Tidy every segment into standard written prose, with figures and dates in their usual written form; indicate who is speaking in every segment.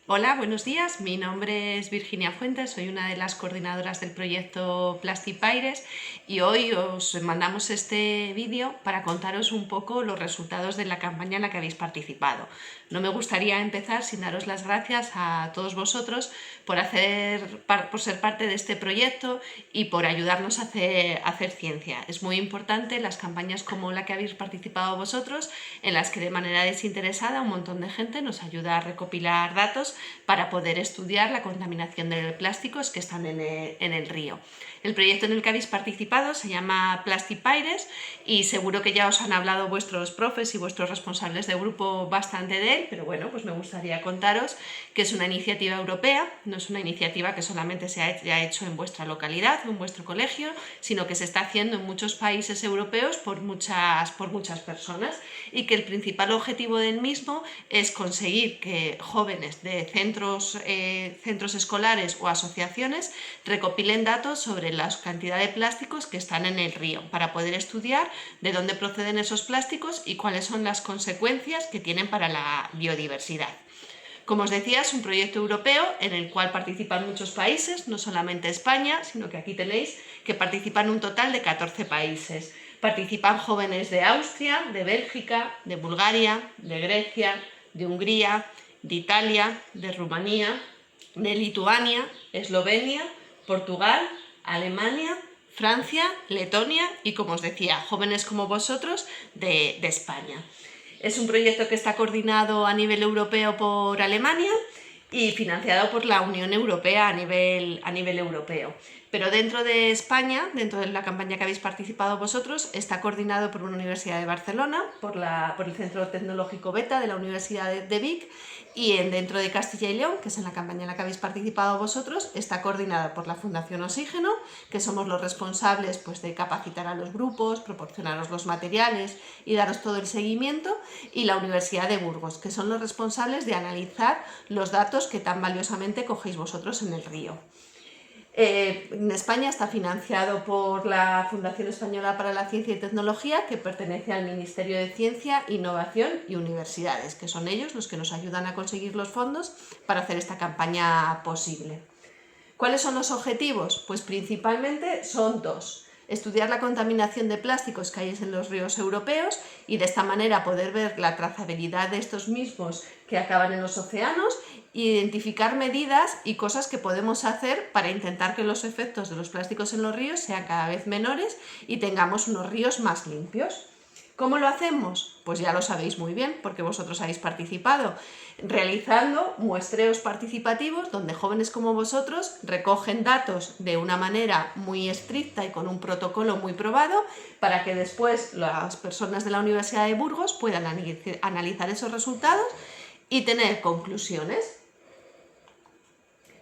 Speaker 1: Hola, buenos días. Mi nombre es Virginia Fuentes, soy una de las coordinadoras del proyecto Plastipaires y hoy os mandamos este vídeo para contaros un poco los resultados de la campaña en la que habéis participado. No me gustaría empezar sin daros las gracias a todos vosotros por ser parte de este proyecto y por ayudarnos a hacer ciencia. Es muy importante las campañas como la que habéis participado vosotros, en las que de manera desinteresada un montón de gente nos ayuda a recopilar datos para poder estudiar la contaminación de plásticos que están en el río. El proyecto en el que habéis participado se llama Plastipaires y seguro que ya os han hablado vuestros profes y vuestros responsables de grupo bastante de él, pero bueno, pues me gustaría contaros que es una iniciativa europea, no es una iniciativa que solamente se haya hecho en vuestra localidad o en vuestro colegio, sino que se está haciendo en muchos países europeos por muchas personas y que el principal objetivo del mismo es conseguir que jóvenes de centros escolares o asociaciones recopilen datos sobre la cantidad de plásticos que están en el río para poder estudiar de dónde proceden esos plásticos y cuáles son las consecuencias que tienen para la biodiversidad. Como os decía, es un proyecto europeo en el cual participan muchos países, no solamente España, sino que aquí tenéis que participan un total de 14 países. Participan jóvenes de Austria, de Bélgica, de Bulgaria, de Grecia, de Hungría, de Italia, de Rumanía, de Lituania, Eslovenia, Portugal, Alemania, Francia, Letonia y, como os decía, jóvenes como vosotros de España. Es un proyecto que está coordinado a nivel europeo por Alemania y financiado por la Unión Europea a nivel europeo. Pero dentro de España, dentro de la campaña que habéis participado vosotros, está coordinado por una Universidad de Barcelona, por el Centro Tecnológico Beta de la Universidad de Vic, y dentro de Castilla y León, que es en la campaña en la que habéis participado vosotros, está coordinada por la Fundación Oxígeno, que somos los responsables pues, de capacitar a los grupos, proporcionaros los materiales y daros todo el seguimiento, y la Universidad de Burgos, que son los responsables de analizar los datos que tan valiosamente cogéis vosotros en el río. En España está financiado por la Fundación Española para la Ciencia y Tecnología, que pertenece al Ministerio de Ciencia, Innovación y Universidades, que son ellos los que nos ayudan a conseguir los fondos para hacer esta campaña posible. ¿Cuáles son los objetivos? Pues principalmente son dos. Estudiar la contaminación de plásticos que hay en los ríos europeos y de esta manera poder ver la trazabilidad de estos mismos que acaban en los océanos e identificar medidas y cosas que podemos hacer para intentar que los efectos de los plásticos en los ríos sean cada vez menores y tengamos unos ríos más limpios. ¿Cómo lo hacemos? Pues ya lo sabéis muy bien, porque vosotros habéis participado, realizando muestreos participativos donde jóvenes como vosotros recogen datos de una manera muy estricta y con un protocolo muy probado para que después las personas de la Universidad de Burgos puedan analizar esos resultados y tener conclusiones.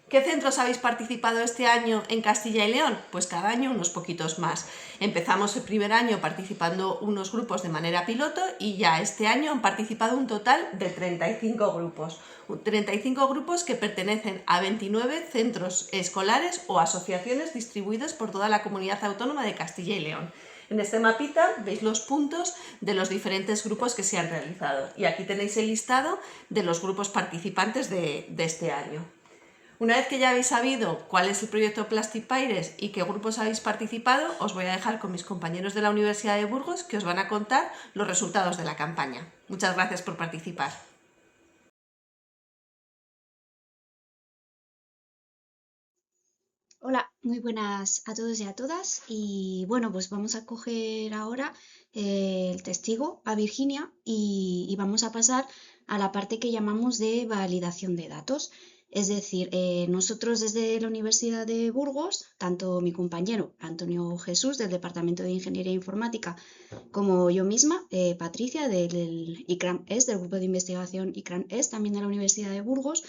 Speaker 1: ¿Qué centros habéis participado este año en Castilla y León? Pues cada año unos poquitos más. Empezamos el primer año participando unos grupos de manera piloto y ya este año han participado un total de 35 grupos. 35 grupos que pertenecen a 29 centros escolares o asociaciones distribuidos por toda la comunidad autónoma de Castilla y León. En este mapita veis los puntos de los diferentes grupos que se han realizado y aquí tenéis el listado de los grupos participantes de este año. Una vez que ya habéis sabido cuál es el proyecto Plastipaires y qué grupos habéis participado, os voy a dejar con mis compañeros de la Universidad de Burgos que os van a contar los resultados de la campaña. Muchas gracias por participar.
Speaker 2: Hola, muy buenas a todos y a todas. Y bueno, pues vamos a coger ahora el testigo a Virginia y vamos a pasar a la parte que llamamos de validación de datos. Es decir, nosotros desde la Universidad de Burgos, tanto mi compañero Antonio Jesús del Departamento de Ingeniería Informática como yo misma, Patricia del ICRAM-ES, del Grupo de Investigación ICRAM-ES, también de la Universidad de Burgos,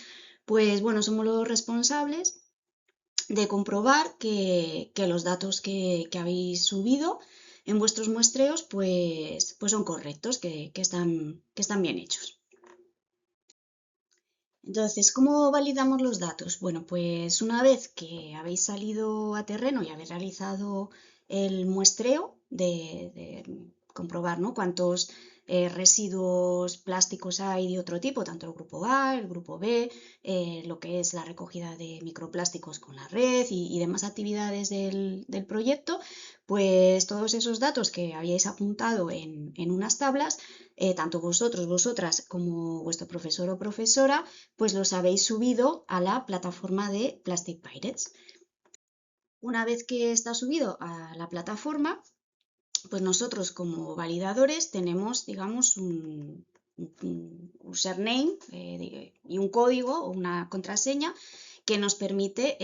Speaker 2: pues bueno, somos los responsables de comprobar que los datos que habéis subido en vuestros muestreos pues son correctos, que están bien hechos. Entonces, ¿cómo validamos los datos? Bueno, pues una vez que habéis salido a terreno y habéis realizado el muestreo de comprobar, ¿no?, cuántos residuos plásticos hay de otro tipo, tanto el grupo A, el grupo B, lo que es la recogida de microplásticos con la red y demás actividades del proyecto, pues todos esos datos que habíais apuntado en unas tablas, tanto vosotros, vosotras como vuestro profesor o profesora, pues los habéis subido a la plataforma de Plastic Pirates. Una vez que está subido a la plataforma, pues nosotros como validadores tenemos, digamos, un username y un código o una contraseña que nos permite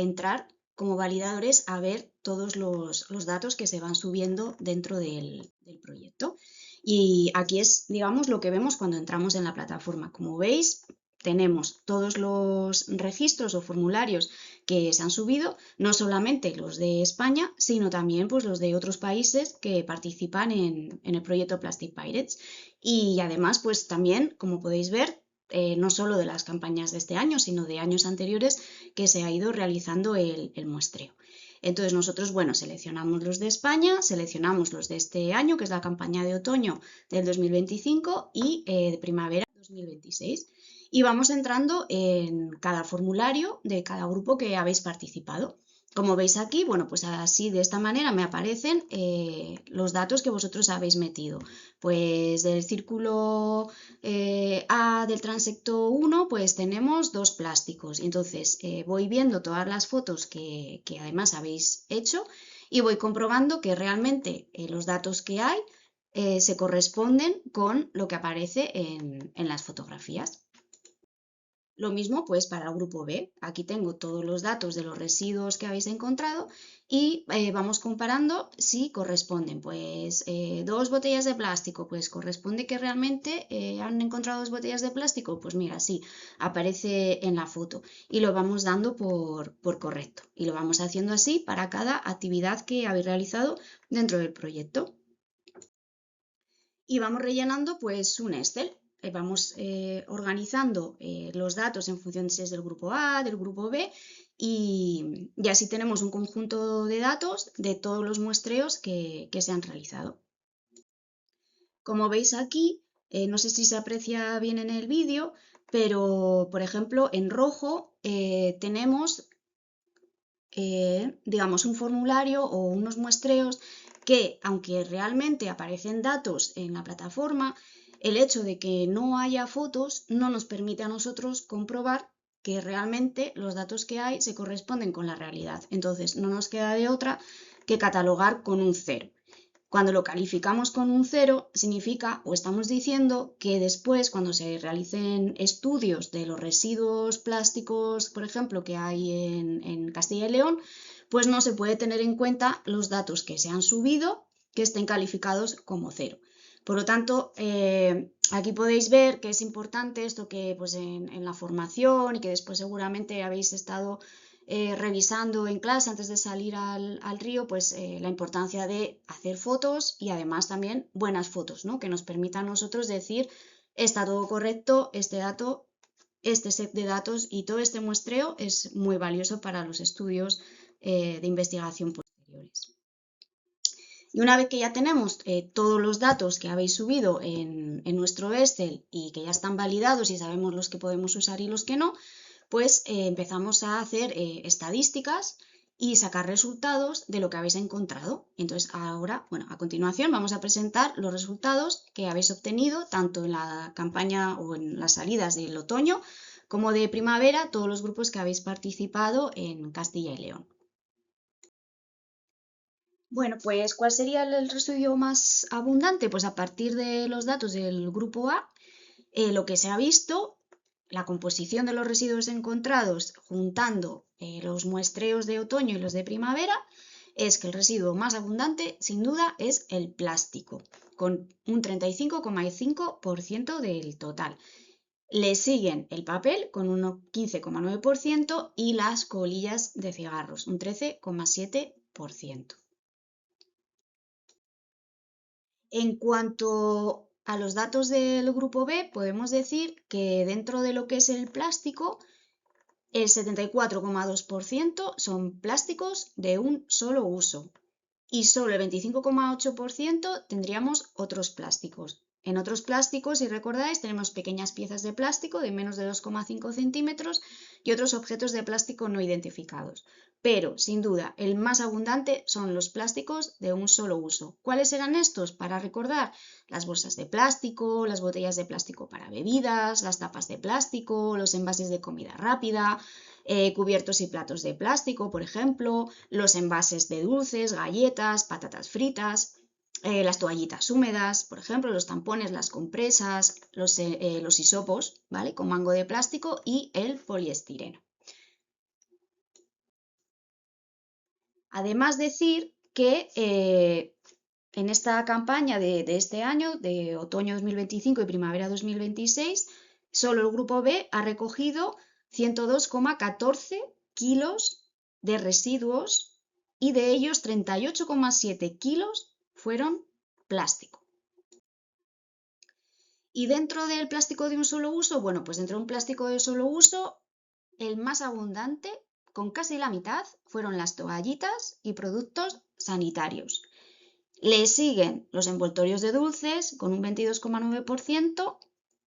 Speaker 2: entrar como validadores a ver todos los datos que se van subiendo dentro del proyecto. Y aquí es, digamos, lo que vemos cuando entramos en la plataforma. Como veis, tenemos todos los registros o formularios que se han subido, no solamente los de España, sino también pues, los de otros países que participan en el proyecto Plastic Pirates. Y además, pues también, como podéis ver, no solo de las campañas de este año, sino de años anteriores que se ha ido realizando el muestreo. Entonces nosotros, bueno, seleccionamos los de España, seleccionamos los de este año, que es la campaña de otoño del 2025 y de primavera 2026. Y vamos entrando en cada formulario de cada grupo que habéis participado. Como veis aquí, bueno, pues así de esta manera me aparecen los datos que vosotros habéis metido. Pues del círculo A del transecto 1, pues tenemos 2 plásticos. Entonces voy viendo todas las fotos que además habéis hecho y voy comprobando que realmente los datos que hay se corresponden con lo que aparece en las fotografías. Lo mismo pues para el grupo B. Aquí tengo todos los datos de los residuos que habéis encontrado y vamos comparando si corresponden. Pues 2 botellas de plástico, pues corresponde que realmente han encontrado 2 botellas de plástico. Pues mira, sí, aparece en la foto y lo vamos dando por correcto. Y lo vamos haciendo así para cada actividad que habéis realizado dentro del proyecto. Y vamos rellenando pues un Excel. Vamos organizando los datos en función si es del grupo A, del grupo B y así tenemos un conjunto de datos de todos los muestreos que se han realizado. Como veis aquí, no sé si se aprecia bien en el vídeo, pero por ejemplo en rojo tenemos digamos un formulario o unos muestreos que, aunque realmente aparecen datos en la plataforma, el hecho de que no haya fotos no nos permite a nosotros comprobar que realmente los datos que hay se corresponden con la realidad. Entonces, no nos queda de otra que catalogar con un 0. Cuando lo calificamos con un 0, significa o estamos diciendo que después, cuando se realicen estudios de los residuos plásticos, por ejemplo, que hay en Castilla y León, pues no se puede tener en cuenta los datos que se han subido que estén calificados como 0. Por lo tanto, aquí podéis ver que es importante esto que pues, en la formación y que después seguramente habéis estado revisando en clase antes de salir al río, pues la importancia de hacer fotos y además también buenas fotos, ¿no? Que nos permitan a nosotros decir está todo correcto, este dato, este set de datos y todo este muestreo es muy valioso para los estudios de investigación posteriores. Y una vez que ya tenemos todos los datos que habéis subido en nuestro Excel y que ya están validados y sabemos los que podemos usar y los que no, pues empezamos a hacer estadísticas y sacar resultados de lo que habéis encontrado. Entonces ahora, bueno, a continuación vamos a presentar los resultados que habéis obtenido tanto en la campaña o en las salidas del otoño como de primavera, todos los grupos que habéis participado en Castilla y León. Bueno, pues ¿cuál sería el residuo más abundante? Pues a partir de los datos del grupo A, lo que se ha visto, la composición de los residuos encontrados juntando los muestreos de otoño y los de primavera, es que el residuo más abundante, sin duda, es el plástico, con un 35,5% del total. Le siguen el papel con un 15,9% y las colillas de cigarros, un 13,7%. En cuanto a los datos del grupo B, podemos decir que dentro de lo que es el plástico, el 74,2% son plásticos de un solo uso y solo el 25,8% tendríamos otros plásticos. En otros plásticos, si recordáis, tenemos pequeñas piezas de plástico de menos de 2,5 centímetros y otros objetos de plástico no identificados. Pero, sin duda, el más abundante son los plásticos de un solo uso. ¿Cuáles eran estos? Para recordar, las bolsas de plástico, las botellas de plástico para bebidas, las tapas de plástico, los envases de comida rápida, cubiertos y platos de plástico, por ejemplo, los envases de dulces, galletas, patatas fritas, las toallitas húmedas, por ejemplo, los tampones, las compresas, los hisopos, ¿vale? Con mango de plástico y el poliestireno. Además, decir que en esta campaña de este año, de otoño 2025 y primavera 2026, solo el grupo B ha recogido 102,14 kilos de residuos y de ellos 38,7 kilos fueron plástico. Y dentro del plástico de un solo uso, bueno, pues dentro de un plástico de solo uso, el más abundante, con casi la mitad, fueron las toallitas y productos sanitarios. Le siguen los envoltorios de dulces con un 22,9%,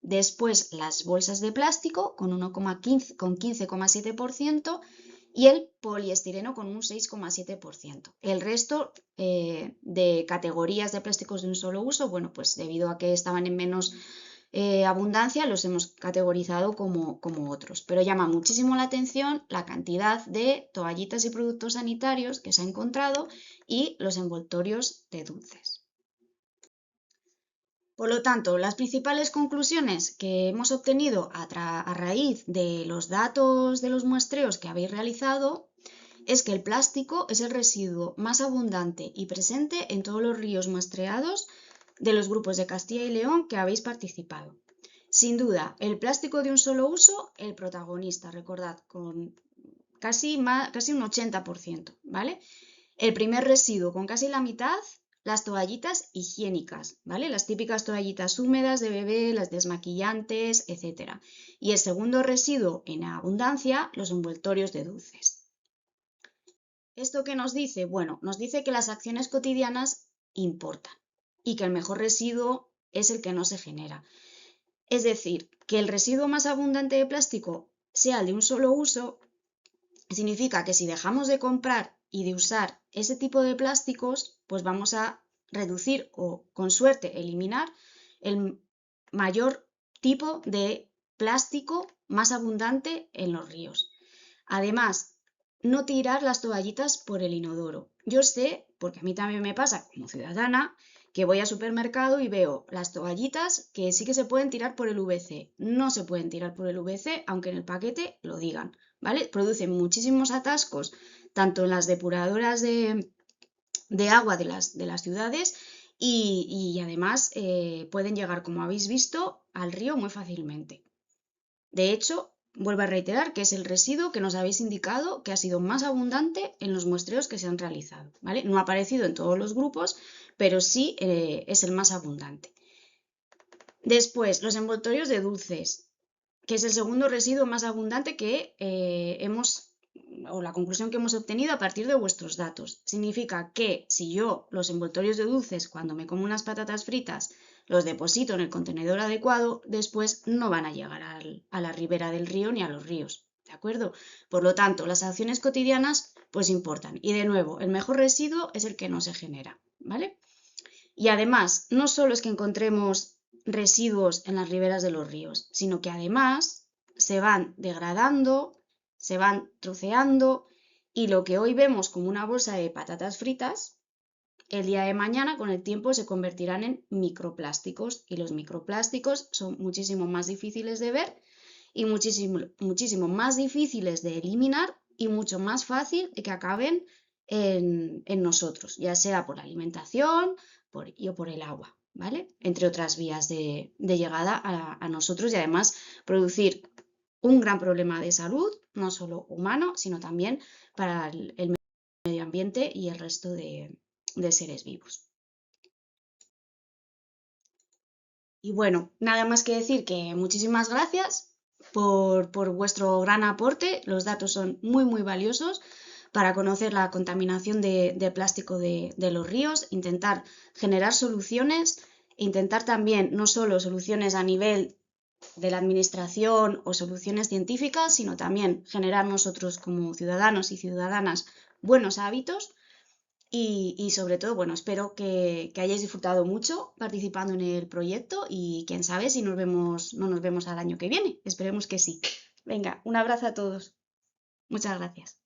Speaker 2: después las bolsas de plástico con 15,7% y el poliestireno con un 6,7%. El resto de categorías de plásticos de un solo uso, bueno, pues debido a que estaban en menos abundancia, los hemos categorizado como otros. Pero llama muchísimo la atención la cantidad de toallitas y productos sanitarios que se ha encontrado y los envoltorios de dulces. Por lo tanto, las principales conclusiones que hemos obtenido a raíz de los datos de los muestreos que habéis realizado es que el plástico es el residuo más abundante y presente en todos los ríos muestreados de los grupos de Castilla y León que habéis participado. Sin duda, el plástico de un solo uso, el protagonista, recordad, con casi un 80%, ¿vale? El primer residuo, con casi la mitad, las toallitas higiénicas, ¿vale? Las típicas toallitas húmedas de bebé, las desmaquillantes, etc. Y el segundo residuo en abundancia, los envoltorios de dulces. ¿Esto qué nos dice? Bueno, nos dice que las acciones cotidianas importan y que el mejor residuo es el que no se genera. Es decir, que el residuo más abundante de plástico sea el de un solo uso, significa que si dejamos de comprar y de usar ese tipo de plásticos, pues vamos a reducir o, con suerte, eliminar el mayor tipo de plástico más abundante en los ríos. Además, no tirar las toallitas por el inodoro. Yo sé, porque a mí también me pasa como ciudadana, que voy al supermercado y veo las toallitas que sí que se pueden tirar por el VC. No se pueden tirar por el VC, aunque en el paquete lo digan, ¿vale? Producen muchísimos atascos, tanto en las depuradoras de agua de las ciudades y además pueden llegar, como habéis visto, al río muy fácilmente. De hecho, vuelvo a reiterar que es el residuo que nos habéis indicado que ha sido más abundante en los muestreos que se han realizado, ¿vale? No ha aparecido en todos los grupos, pero sí es el más abundante. Después, los envoltorios de dulces, que es el segundo residuo más abundante que o la conclusión que hemos obtenido a partir de vuestros datos. Significa que si yo los envoltorios de dulces, cuando me como unas patatas fritas, los deposito en el contenedor adecuado, después no van a llegar a la ribera del río ni a los ríos, ¿de acuerdo? Por lo tanto, las acciones cotidianas pues importan. Y de nuevo, el mejor residuo es el que no se genera, ¿vale? Y además, no solo es que encontremos residuos en las riberas de los ríos, sino que además se van degradando, se van troceando y lo que hoy vemos como una bolsa de patatas fritas, el día de mañana con el tiempo se convertirán en microplásticos y los microplásticos son muchísimo más difíciles de ver y muchísimo más difíciles de eliminar y mucho más fácil de que acaben en nosotros, ya sea por la alimentación o por el agua, ¿vale? Entre otras vías de llegada a nosotros y además producir un gran problema de salud, no solo humano, sino también para el medio ambiente y el resto de seres vivos. Y bueno, nada más que decir que muchísimas gracias por vuestro gran aporte. Los datos son muy valiosos para conocer la contaminación de plástico de los ríos, intentar generar soluciones e intentar también no solo soluciones a nivel de la administración o soluciones científicas, sino también generar nosotros como ciudadanos y ciudadanas buenos hábitos y sobre todo, bueno, espero que hayáis disfrutado mucho participando en el proyecto y quién sabe si no nos vemos al año que viene. Esperemos que sí. Venga, un abrazo a todos. Muchas gracias.